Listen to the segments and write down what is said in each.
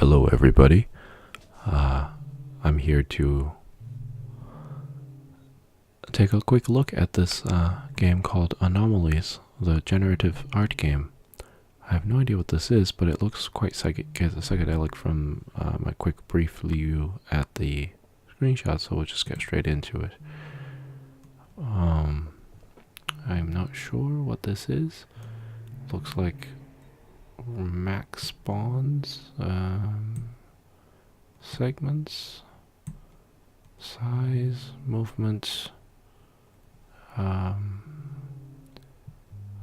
Hello, everybody. I'm here to take a quick look at this game called Anomalies, the generative art game. I have no idea what this is, but it looks quite psychedelic from my quick brief view at the screenshot, so we'll just get straight into it. I'm not sure what this is. Looks like max spawns, segments, size, movement,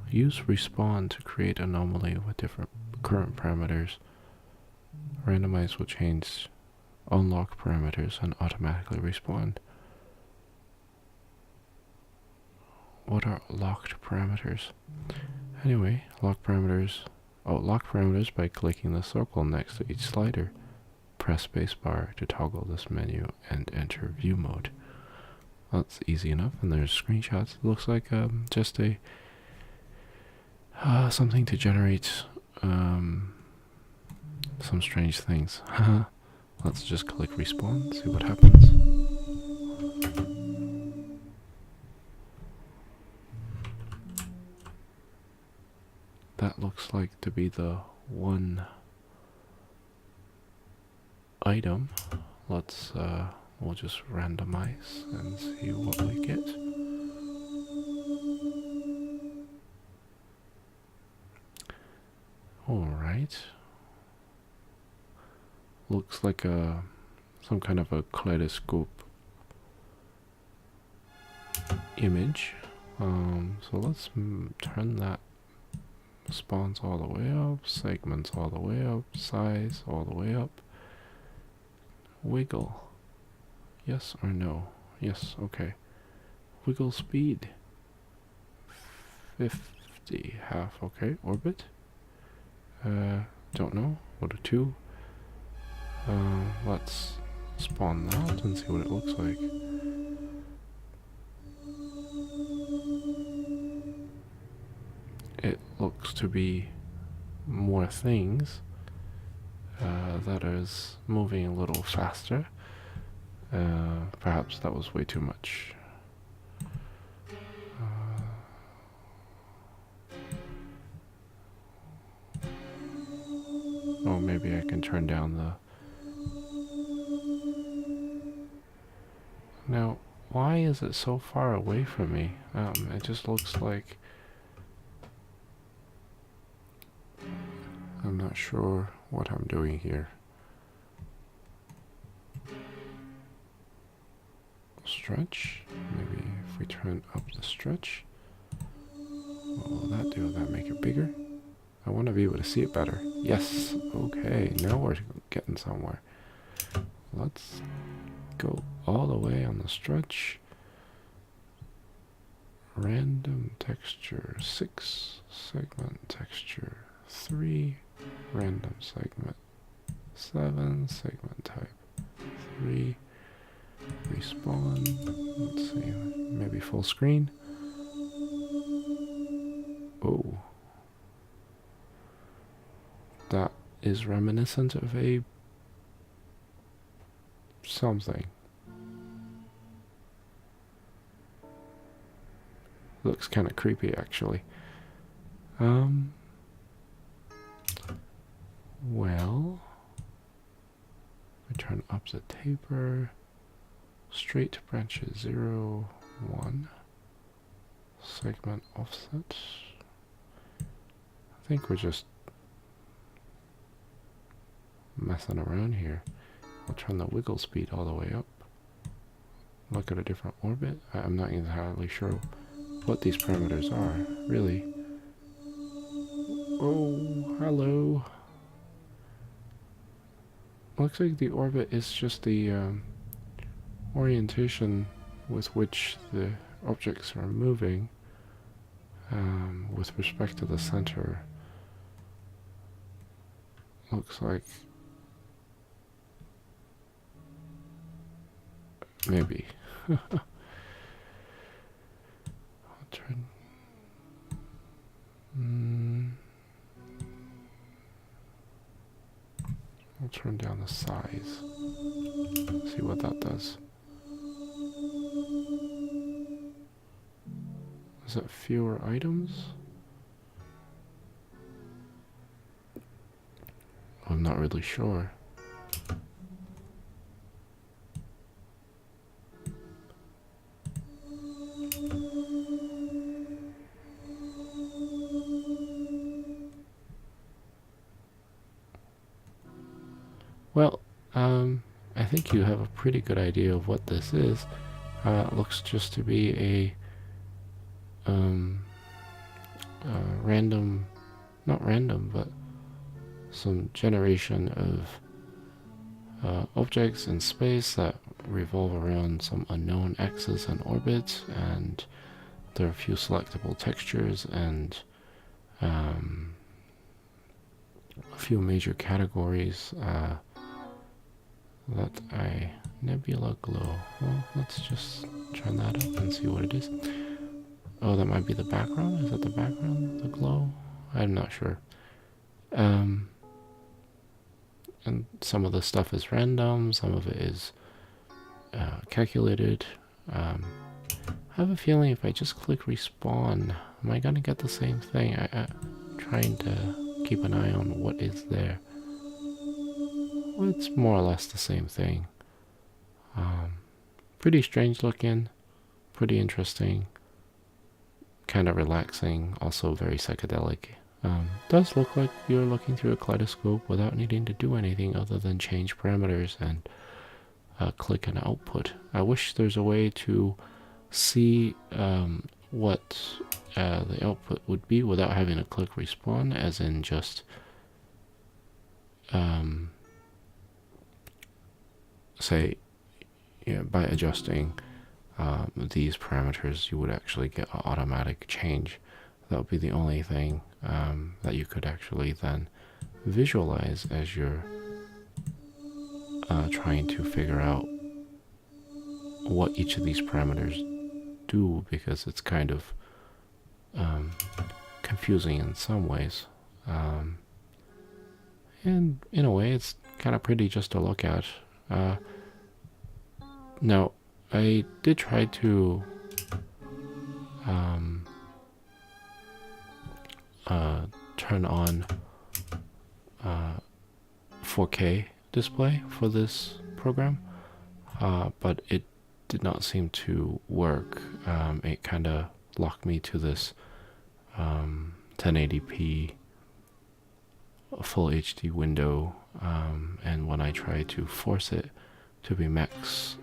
use respawn to create anomaly with different current parameters. Randomize will change unlock parameters and automatically respawn. What are locked parameters? Anyway, lock parameters by clicking the circle next to each slider. Press spacebar to toggle this menu and enter view mode. That's easy enough, and there's screenshots. It looks like just a something to generate some strange things. Let's just click respawn, see what happens. That looks like to be the one item. Let's we'll just randomize and see what we get. Alright. Looks like some kind of a kaleidoscope image. So let's turn that. Spawns all the way up, segments all the way up, size all the way up. Wiggle. Yes or no? Yes, okay. Wiggle speed. 50, half, okay. Orbit. Don't know. What a 2. Let's spawn that and see what it looks like. It looks to be more things that is moving a little faster. Perhaps that was way too much. Oh, maybe I can turn down the... Now, why is it so far away from me? It just looks like... I'm not sure what I'm doing here. Stretch. Maybe if we turn up the stretch. What will that do? Will that make it bigger? I want to be able to see it better. Yes. Okay. Now we're getting somewhere. Let's go all the way on the stretch. Random texture 6. Segment texture 3. Random segment 7. Segment type 3. Respawn. Let's see. Maybe full screen. Oh. That is reminiscent of a something. Looks kind of creepy, actually. Well, we turn up the taper. Straight branches 0, 1. Segment offset. I think we're just messing around here. We'll turn the wiggle speed all the way up. Look at a different orbit. I'm not entirely sure what these parameters are, really. Oh, hello. Looks like the orbit is just the orientation with which the objects are moving with respect to the center. Looks like maybe. I'll turn. I'll turn down the size. See what that does. Is it fewer items? I'm not really sure. Well, I think you have a pretty good idea of what this is. It looks just to be a random, not random, but some generation of objects in space that revolve around some unknown axes and orbits, and there are a few selectable textures and a few major categories Nebula glow. Well, let's just turn that up and see what it is. Oh, that might be the background. Is that the background, the glow? I'm not sure. And some of the stuff is random, some of it is calculated. I have a feeling if I just click respawn, am I gonna get the same thing? I'm trying to keep an eye on what is there. Well, it's more or less the same thing. Pretty strange looking, pretty interesting, kind of relaxing, also very psychedelic. Does look like you're looking through a kaleidoscope without needing to do anything other than change parameters and click an output. I wish there's a way to see what the output would be without having to click respawn, as in just say, by adjusting these parameters you would actually get an automatic change. That would be the only thing that you could actually then visualize as you're trying to figure out what each of these parameters do, because it's kind of confusing in some ways. And in a way it's kind of pretty just to look at. Now, I did try to turn on 4K display for this program, but it did not seem to work. It kind of locked me to this 1080p full HD window, and when I tried to force it to be max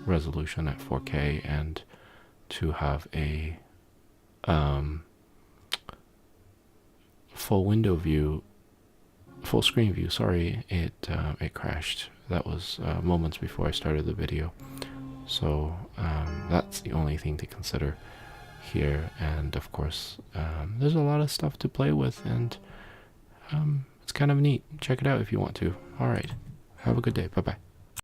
resolution at 4K and to have a full window view, full screen view, sorry, it crashed. That was moments before I started the video. So that's the only thing to consider here. And of course, there's a lot of stuff to play with, and it's kind of neat. Check it out if you want to. All right. Have a good day. Bye-bye.